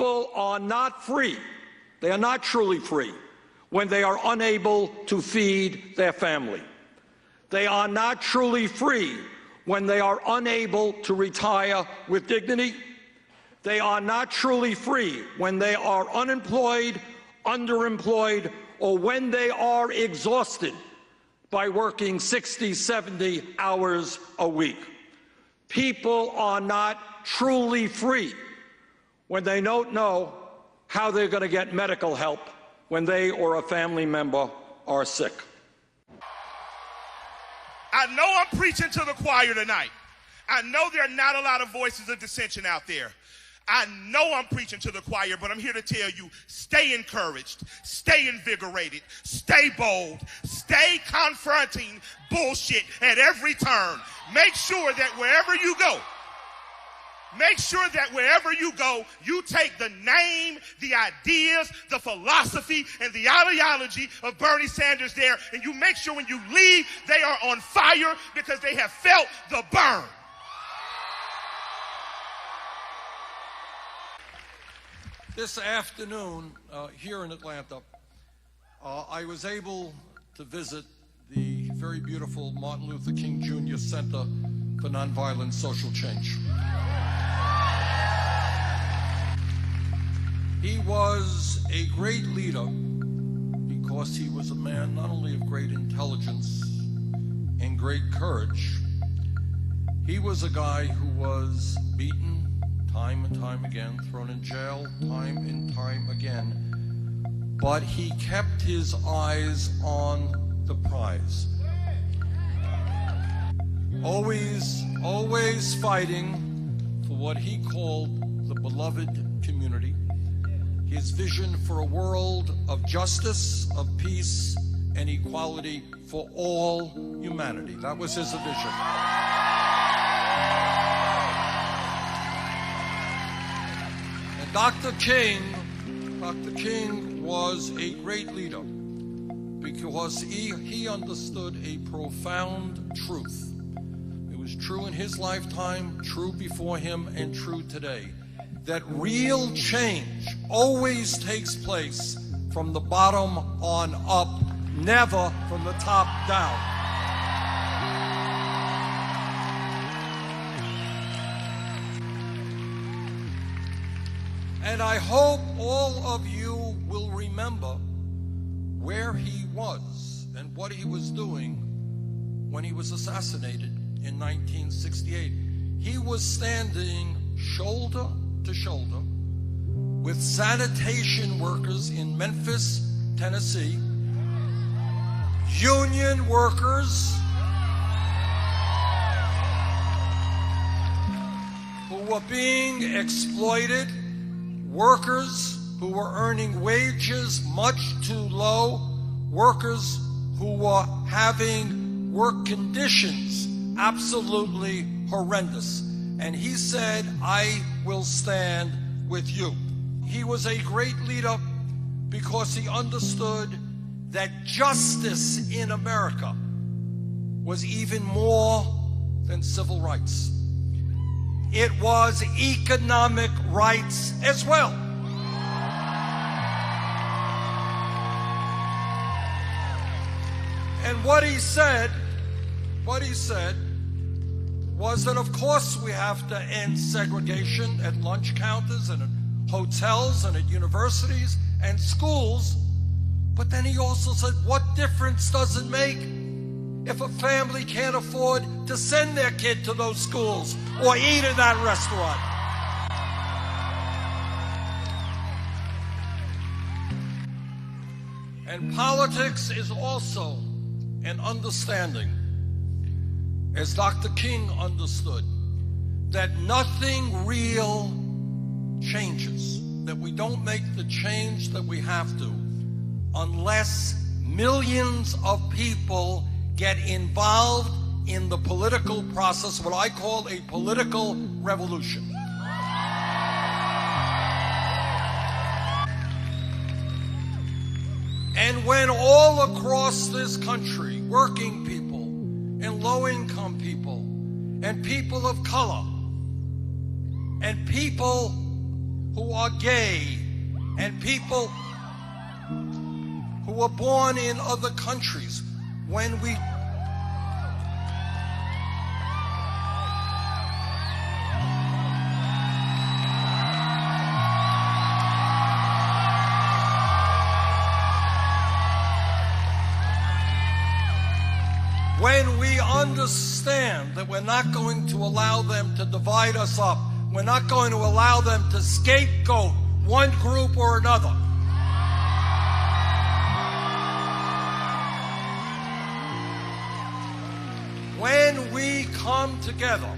People are not free. They are not truly free when they are unable to feed their family. They are not truly free when they are unable to retire with dignity. They are not truly free when they are unemployed, underemployed, or when they are exhausted by working 60, 70 hours a week. People are not truly free when they don't know how they're going to get medical help when they or a family member are sick. I know I'm preaching to the choir tonight. I know there are not a lot of voices of dissension out there. I know I'm preaching to the choir, but I'm here to tell you, stay encouraged, stay invigorated, stay bold, stay confronting bullshit at every turn. Make sure that wherever you go, you take the name, the ideas, the philosophy, and the ideology of Bernie Sanders there, and you make sure when you leave, they are on fire because they have felt the burn. This afternoon, here in Atlanta, I was able to visit the very beautiful Martin Luther King Jr. Center for Nonviolent Social Change. He was a great leader because he was a man not only of great intelligence and great courage. He was a guy who was beaten time and time again, thrown in jail time and time again, but he kept his eyes on the prize. Always fighting for what he called the beloved community, his vision for a world of justice, of peace, and equality for all humanity. That was his vision. And Dr. King was a great leader because he understood a profound truth. It was true in his lifetime, true before him, and true today. That real change always takes place from the bottom on up, never from the top down. And I hope all of you will remember where he was and what he was doing when he was assassinated in 1968. He was standing shoulder to shoulder with sanitation workers in Memphis, Tennessee, union workers who were being exploited, workers who were earning wages much too low, workers who were having work conditions absolutely horrendous. And he said, I will stand with you. He was a great leader because he understood that justice in America was even more than civil rights. It was economic rights as well. And what he said was that, of course, we have to end segregation at lunch counters and at hotels and at universities and schools. But then he also said, what difference does it make if a family can't afford to send their kid to those schools or eat in that restaurant? And politics is also an understanding, as Dr. King understood, that nothing real changes, that we don't make the change that we have to unless millions of people get involved in the political process, what I call a political revolution. And when all across this country, working people and low-income people and people of color and people who are gay and people who were born in other countries, when we understand that we're not going to allow them to divide us up, we're not going to allow them to scapegoat one group or another. When we come together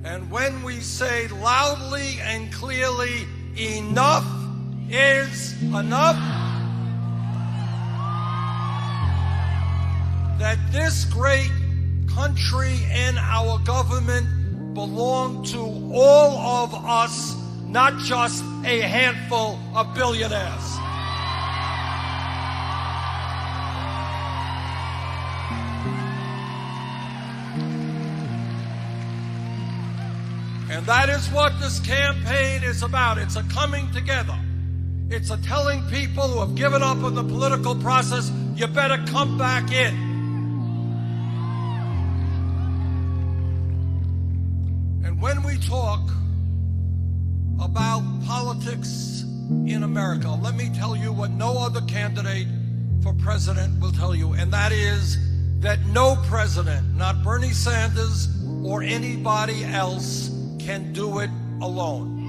and when we say loudly and clearly, enough is enough, that this great country and our government belong to all of us, not just a handful of billionaires. And that is what this campaign is about. It's a coming together. It's a telling people who have given up on the political process, you better come back in. And when we talk about politics in America, let me tell you what no other candidate for president will tell you, and that is that no president, not Bernie Sanders or anybody else, can do it alone.